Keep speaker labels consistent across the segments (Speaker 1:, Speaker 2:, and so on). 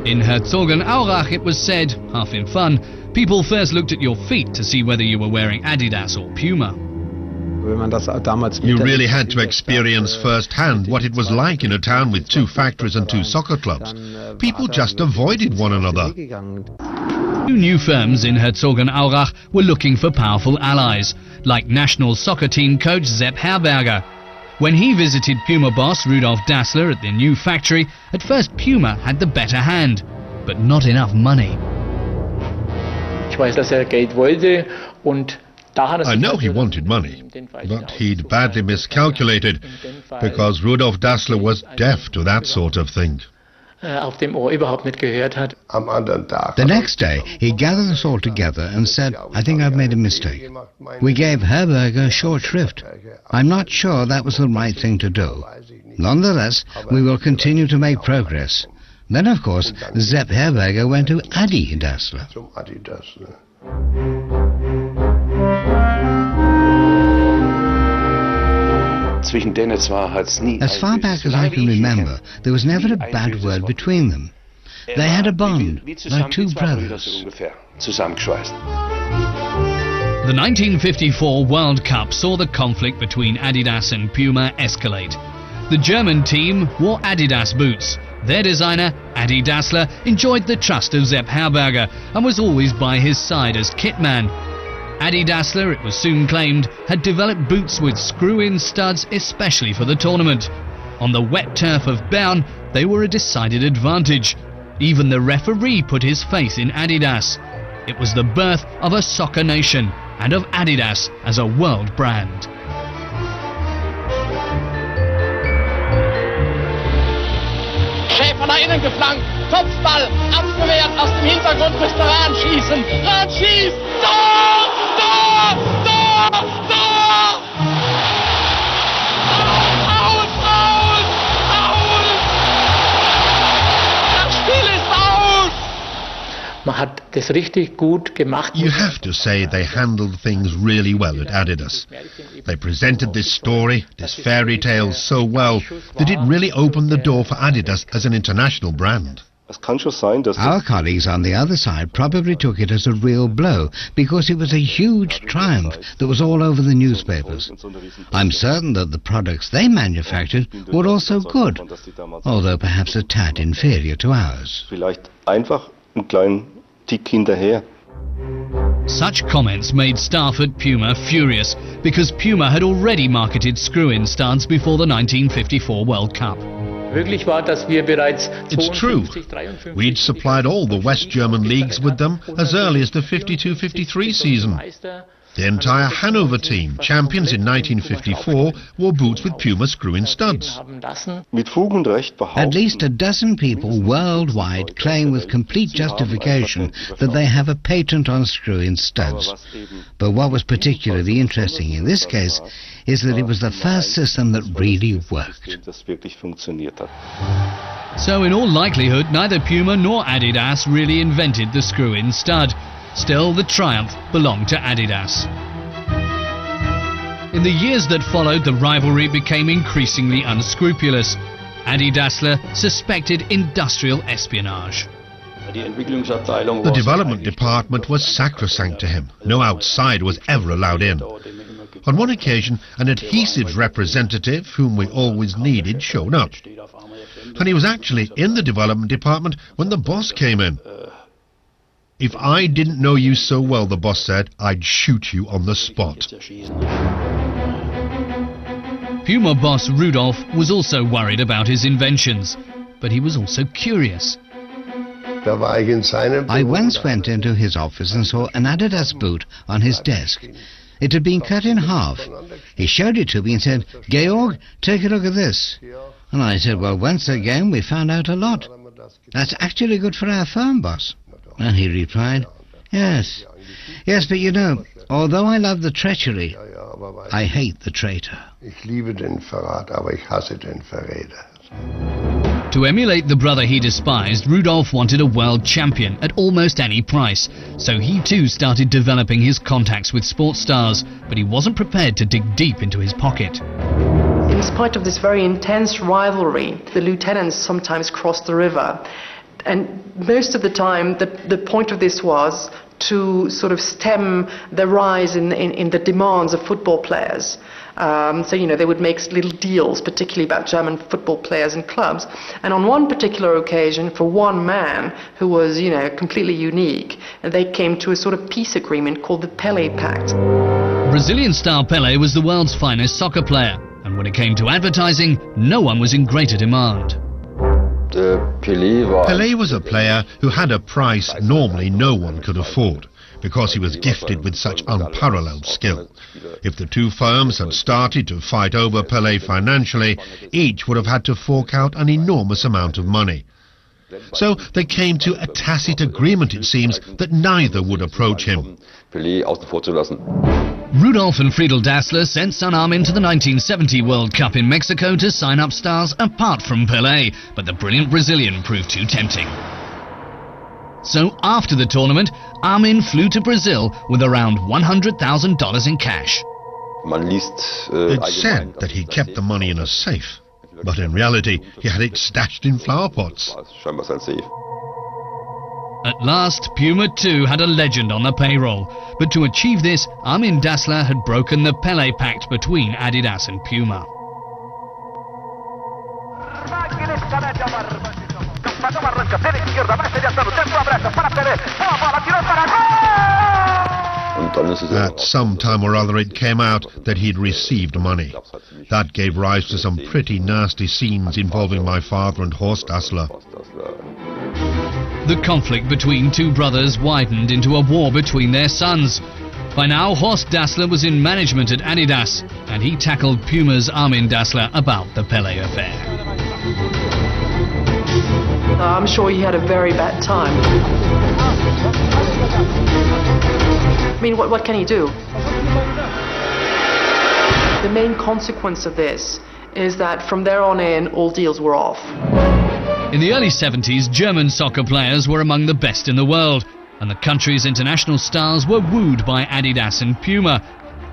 Speaker 1: In Herzogenaurach, it was said, half in fun, people first looked at your feet to see whether you were wearing Adidas or Puma.
Speaker 2: You really had to experience firsthand what it was like in a town with 2 factories and 2 soccer clubs. People just avoided one another.
Speaker 1: 2 new firms in Herzogenaurach were looking for powerful allies, like national soccer team coach Sepp Herberger. When he visited Puma boss Rudolf Dassler at the new factory, at first Puma had the better hand, but not enough money.
Speaker 2: I know he wanted money, but he'd badly miscalculated, because Rudolf Dassler was deaf to that sort of thing.
Speaker 3: The next day, he gathered us all together and said, "I think I've made a mistake." We gave Herberger short shrift. I'm not sure that was the right thing to do. Nonetheless, we will continue to make progress. Then, of course, Sepp Herberger went to Adi Dassler. As far back as I can remember, there was never a bad word between them. They had a bond, like 2 brothers.
Speaker 1: The 1954 World Cup saw the conflict between Adidas and Puma escalate. The German team wore Adidas boots. Their designer, Adi Dassler, enjoyed the trust of Sepp Herberger and was always by his side as kitman. Adi Dassler, it was soon claimed, had developed boots with screw-in studs especially for the tournament. On the wet turf of Bern, they were a decided advantage. Even the referee put his faith in Adidas. It was the birth of a soccer nation and of Adidas as a world brand.
Speaker 4: Von da innen geflankt, Kopfball, abgewehrt, aus dem Hintergrund müsste Rahn schießen. Rahn schießt, Tor, Tor, Tor, Tor! Aus, aus, aus! Das Spiel ist aus!
Speaker 5: Man hat das richtig gut gemacht.
Speaker 2: You have to say they handled things really well at Adidas. They presented this story, this fairy tale so well that it really opened the door for Adidas as an international brand.
Speaker 3: Our colleagues on the other side probably took it as a real blow because it was a huge triumph that was all over the newspapers. I'm certain that the products they manufactured were also good, although perhaps a tad inferior to ours.
Speaker 1: Such comments made staff at Puma furious because Puma had already marketed screw-in studs before the 1954 World Cup.
Speaker 2: It's true. We'd supplied all the West German leagues with them as early as the 52-53 season. The entire Hanover team, champions in 1954, wore boots with Puma screw-in studs.
Speaker 3: At least a dozen people worldwide claim with complete justification that they have a patent on screw-in studs. But what was particularly interesting in this case is that it was the first system that really worked.
Speaker 1: So in all likelihood, neither Puma nor Adidas really invented the screw-in stud. Still, the triumph belonged to Adidas. In the years that followed, the rivalry became increasingly unscrupulous. Adi Dassler suspected industrial espionage.
Speaker 2: The development department was sacrosanct to him. No outside was ever allowed in. On one occasion, an adhesives representative, whom we always needed, showed up. And he was actually in the development department when the boss came in. "If I didn't know you so well," the boss said, "I'd shoot you on the spot."
Speaker 1: Puma boss Rudolf was also worried about his inventions, but he was also curious.
Speaker 3: I once went into his office and saw an Adidas boot on his desk. It had been cut in half. He showed it to me and said, "Georg, take a look at this." And I said, "Well, once again, we found out a lot. That's actually good for our firm, boss." And he replied, "Yes, yes, but you know, although I love the treachery, I hate the traitor."
Speaker 1: To emulate the brother he despised, Rudolf wanted a world champion at almost any price, so he too started developing his contacts with sports stars, but he wasn't prepared to dig deep into his pocket.
Speaker 6: In spite of this very intense rivalry, the lieutenants sometimes crossed the river. And most of the time, the point of this was to sort of stem the rise in the demands of football players. So, you know, they would make little deals, particularly about German football players and clubs. And on one particular occasion, for one man who was, you know, completely unique, they came to a sort of peace agreement called the Pelé Pact.
Speaker 1: Brazilian star Pelé was the world's finest soccer player, and when it came to advertising, no one was in greater demand.
Speaker 2: Pelé was a player who had a price normally no one could afford, because he was gifted with such unparalleled skill. If the two firms had started to fight over Pelé financially, each would have had to fork out an enormous amount of money. So they came to a tacit agreement, it seems, that neither would approach him.
Speaker 1: Rudolf and Gebrüder Dassler sent son Armin to the 1970 World Cup in Mexico to sign up stars apart from Pelé, but the brilliant Brazilian proved too tempting. So after the tournament, Armin flew to Brazil with around $100,000 in cash.
Speaker 2: It's said that he kept the money in a safe, but in reality he had it stashed in flower pots.
Speaker 1: At last, Puma too had a legend on the payroll, but to achieve this, Armin Dassler had broken the Pelé Pact between Adidas and Puma.
Speaker 2: At some time or other it came out that he'd received money. That gave rise to some pretty nasty scenes involving my father and Horst Dassler.
Speaker 1: The conflict between two brothers widened into a war between their sons. By now, Horst Dassler was in management at Adidas, and he tackled Puma's Armin Dassler about the Pelé affair.
Speaker 6: I'm sure he had a very bad time. I mean, what can he do? The main consequence of this is that from there on in, all deals were off.
Speaker 1: In the early 70s, German soccer players were among the best in the world, and the country's international stars were wooed by Adidas and Puma.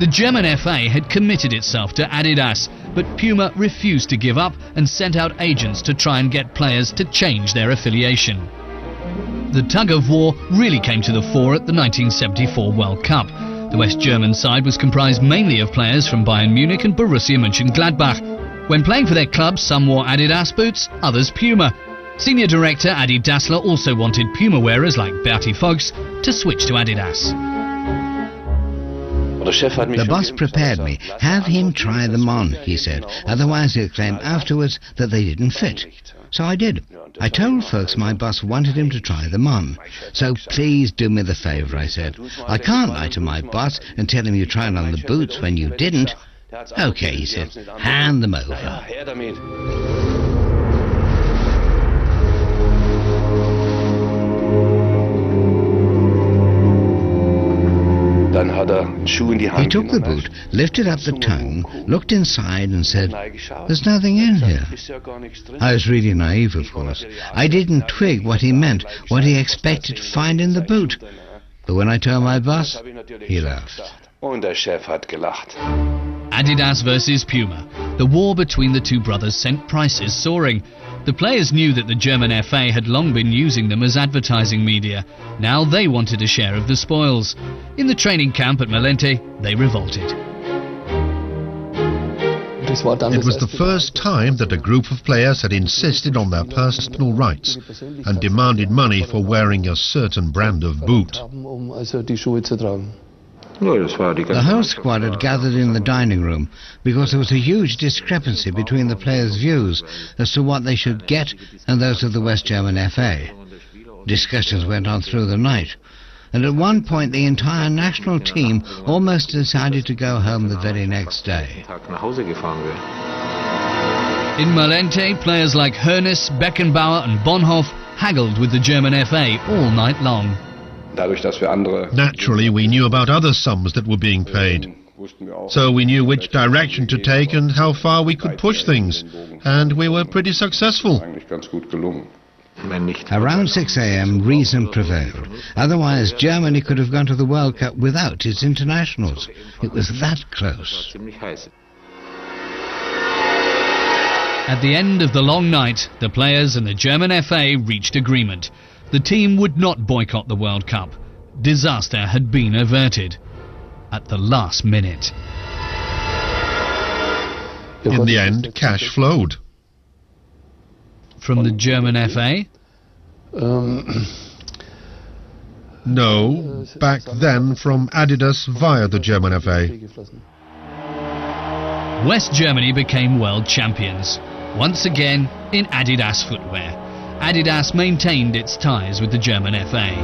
Speaker 1: The German FA had committed itself to Adidas, but Puma refused to give up and sent out agents to try and get players to change their affiliation. The tug-of-war really came to the fore at the 1974 World Cup. The West German side was comprised mainly of players from Bayern Munich and Borussia Mönchengladbach. When playing for their clubs, some wore Adidas boots, others Puma. Senior director Adi Dassler also wanted Puma wearers like Berti Vogts to switch to Adidas.
Speaker 3: The boss prepared me. Have him try them on, he said. Otherwise he'll claim afterwards that they didn't fit. So I did. I told folks my boss wanted him to try them on. So please do me the favour, I said. I can't lie to my boss and tell him you tried on the boots when you didn't. Okay, he said. Hand them over. He took the boot, lifted up the tongue, looked inside and said, "There's nothing in here." I was really naive, of course. I didn't twig what he meant, what he expected to find in the boot. But when I told my boss, he laughed.
Speaker 1: Adidas versus Puma. The war between the two brothers sent prices soaring. The players knew that the German FA had long been using them as advertising media. Now they wanted a share of the spoils. In the training camp at Malente, they revolted.
Speaker 2: It was the first time that a group of players had insisted on their personal rights and demanded money for wearing a certain brand of boot.
Speaker 3: The whole squad had gathered in the dining room because there was a huge discrepancy between the players' views as to what they should get and those of the West German FA. Discussions went on through the night, and at one point the entire national team almost decided to go home the very next day.
Speaker 1: In Malente, players like Hoeneß, Beckenbauer and Bonhoff haggled with the German FA all night long.
Speaker 2: Naturally, we knew about other sums that were being paid. So we knew which direction to take and how far we could push things. And we were pretty successful.
Speaker 3: Around 6 a.m. reason prevailed. Otherwise, Germany could have gone to the World Cup without its internationals. It was that close.
Speaker 1: At the end of the long night, the players and the German FA reached agreement. The team would not boycott the World Cup. Disaster had been averted. At the last minute.
Speaker 2: In the end, cash flowed.
Speaker 1: From the German FA?
Speaker 2: No, back then from Adidas via the German FA.
Speaker 1: West Germany became world champions, once again in Adidas footwear. Adidas maintained its ties with the German FA.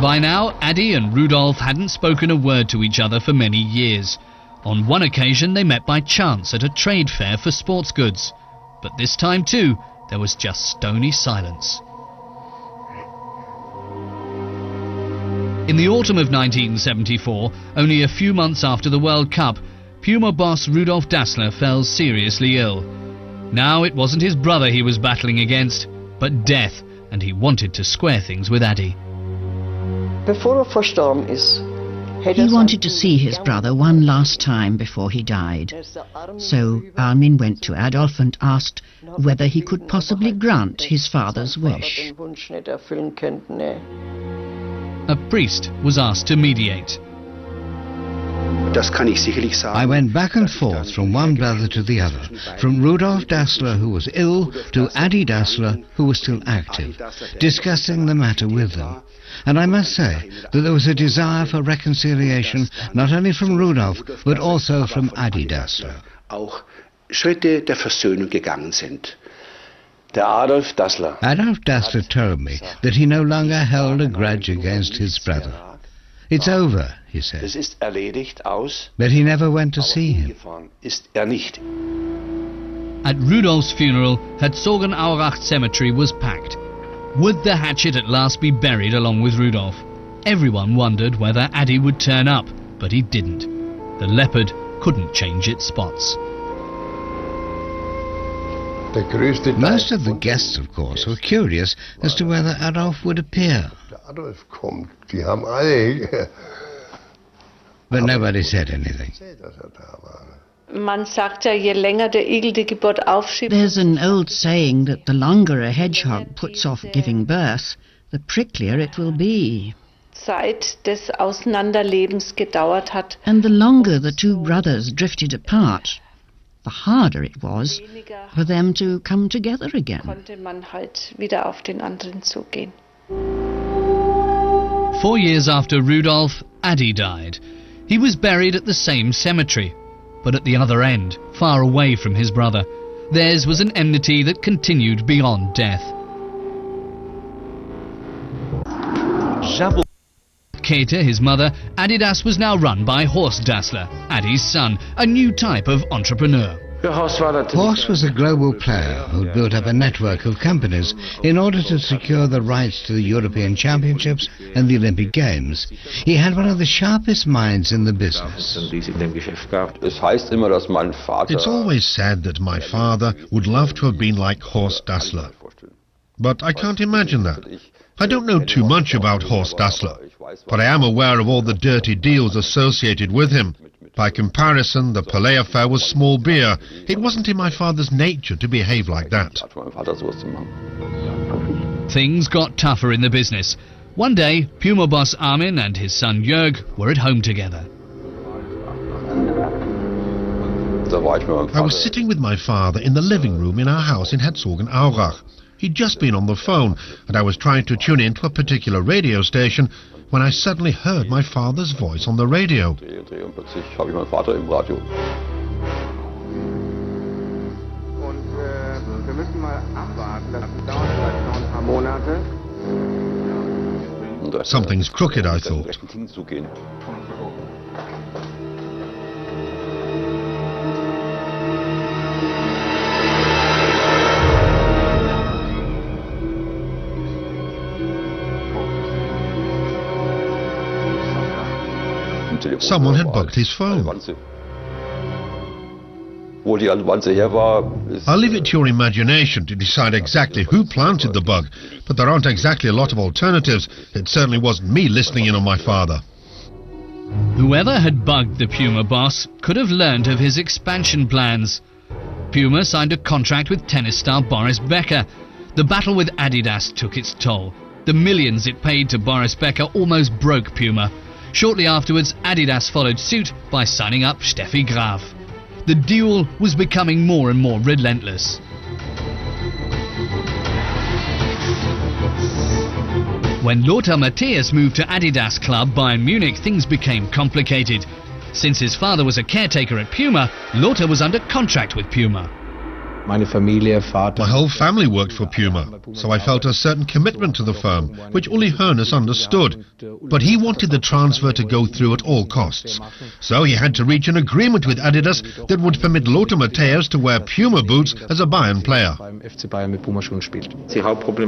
Speaker 1: By now, Adi and Rudolf hadn't spoken a word to each other for many years. On one occasion they met by chance at a trade fair for sports goods. But this time too, there was just stony silence. In the autumn of 1974, only a few months after the World Cup, Puma boss Rudolf Dassler fell seriously ill. Now it wasn't his brother he was battling against, but death, and he wanted to square things with Adi.
Speaker 7: He wanted to see his brother one last time before he died. So Armin went to Adolf and asked whether he could possibly grant his father's wish.
Speaker 1: A priest was asked to mediate.
Speaker 3: I went back and forth from one brother to the other, from Rudolf Dassler, who was ill, to Adi Dassler, who was still active, discussing the matter with them. And I must say that there was a desire for reconciliation not only from Rudolf, but also from Adi Dassler.
Speaker 8: Adolf
Speaker 3: Dassler told me that he no longer held a grudge against his brother. It's over, he said. But he never went to see him.
Speaker 1: At Rudolf's funeral, Herzogenaurach cemetery was packed. Would the hatchet at last be buried along with Rudolf? Everyone wondered whether Adi would turn up, but he didn't. The leopard couldn't change its spots.
Speaker 3: Most of the guests, of course, were curious as to whether Adolf would appear. But nobody said anything.
Speaker 7: There's an old saying that the longer a hedgehog puts off giving birth, the pricklier it will be. And the longer the two brothers drifted apart, the harder it was for them to come together again.
Speaker 1: 4 years after Rudolf, Adi died. He was buried at the same cemetery, but at the other end, far away from his brother. Theirs was an enmity that continued beyond death. Käthe, his mother, Adidas was now run by Horst Dassler, Adi's son, a new type of entrepreneur.
Speaker 3: Horst was a global player who built up a network of companies in order to secure the rights to the European Championships and the Olympic Games. He had one of the sharpest minds in the business.
Speaker 2: It's always said that my father would love to have been like Horst Dassler. But I can't imagine that. I don't know too much about Horst Dassler, but I am aware of all the dirty deals associated with him. By comparison, the Palais affair was small beer. It wasn't in my father's nature to behave like that.
Speaker 1: Things got tougher in the business. One day, Puma boss Armin and his son Jörg were at home together.
Speaker 2: I was sitting with my father in the living room in our house in Herzogenaurach. He'd just been on the phone, and I was trying to tune in to a particular radio station when I suddenly heard my father's voice on the radio. Something's crooked, I thought. Someone had bugged his phone. I'll leave it to your imagination to decide exactly who planted the bug, but there aren't exactly a lot of alternatives. It certainly wasn't me listening in on my father.
Speaker 1: Whoever had bugged the Puma boss could have learned of his expansion plans. Puma signed a contract with tennis star Boris Becker. The battle with Adidas took its toll. The millions it paid to Boris Becker almost broke Puma. Shortly afterwards, Adidas followed suit by signing up Steffi Graf. The duel was becoming more and more relentless. When Lothar Matthäus moved to Adidas club Bayern Munich, things became complicated. Since his father was a caretaker at Puma, Lothar was under contract with Puma.
Speaker 2: My whole family worked for Puma, so I felt a certain commitment to the firm, which Uli Hoeneß understood. But he wanted the transfer to go through at all costs. So he had to reach an agreement with Adidas that would permit Lothar Matthäus to wear Puma boots as a Bayern player.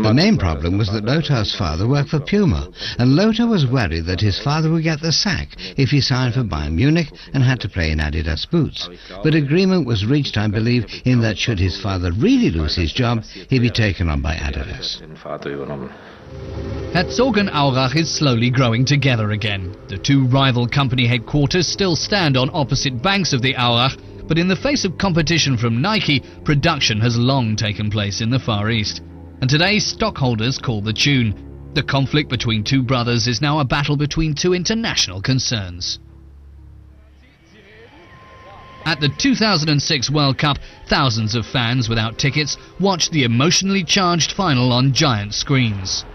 Speaker 3: The main problem was that Lothar's father worked for Puma, and Lothar was worried that his father would get the sack if he signed for Bayern Munich and had to play in Adidas boots. But agreement was reached, I believe, in that should his father really lose his job, he'd be taken on by Adidas.
Speaker 1: Herzogenaurach is slowly growing together again. The two rival company headquarters still stand on opposite banks of the Aurach, but in the face of competition from Nike, production has long taken place in the Far East. And today, stockholders call the tune. The conflict between two brothers is now a battle between two international concerns. At the 2006 World Cup, thousands of fans without tickets watched the emotionally charged final on giant screens.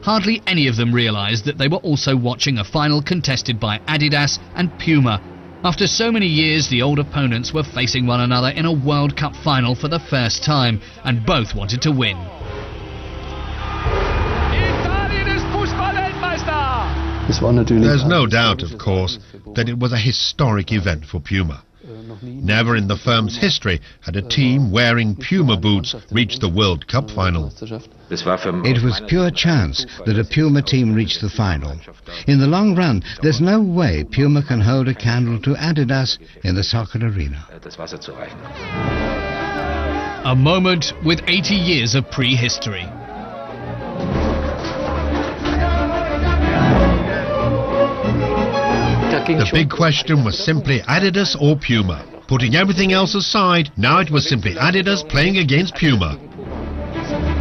Speaker 1: Hardly any of them realized that they were also watching a final contested by Adidas and Puma. After so many years, the old opponents were facing one another in a World Cup final for the first time, and both wanted to win.
Speaker 2: There's no doubt, of course, that it was a historic event for Puma. Never in the firm's history had a team wearing Puma boots reached the World Cup final.
Speaker 3: It was pure chance that a Puma team reached the final. In the long run, there's no way Puma can hold a candle to Adidas in the soccer arena.
Speaker 1: A moment with 80 years of prehistory.
Speaker 2: The big question was simply Adidas or Puma. Putting everything else aside, now it was simply Adidas playing against Puma.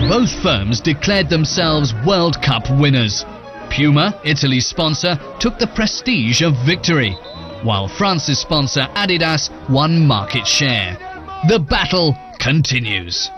Speaker 1: Both firms declared themselves World Cup winners. Puma, Italy's sponsor, took the prestige of victory, while France's sponsor Adidas won market share. The battle continues.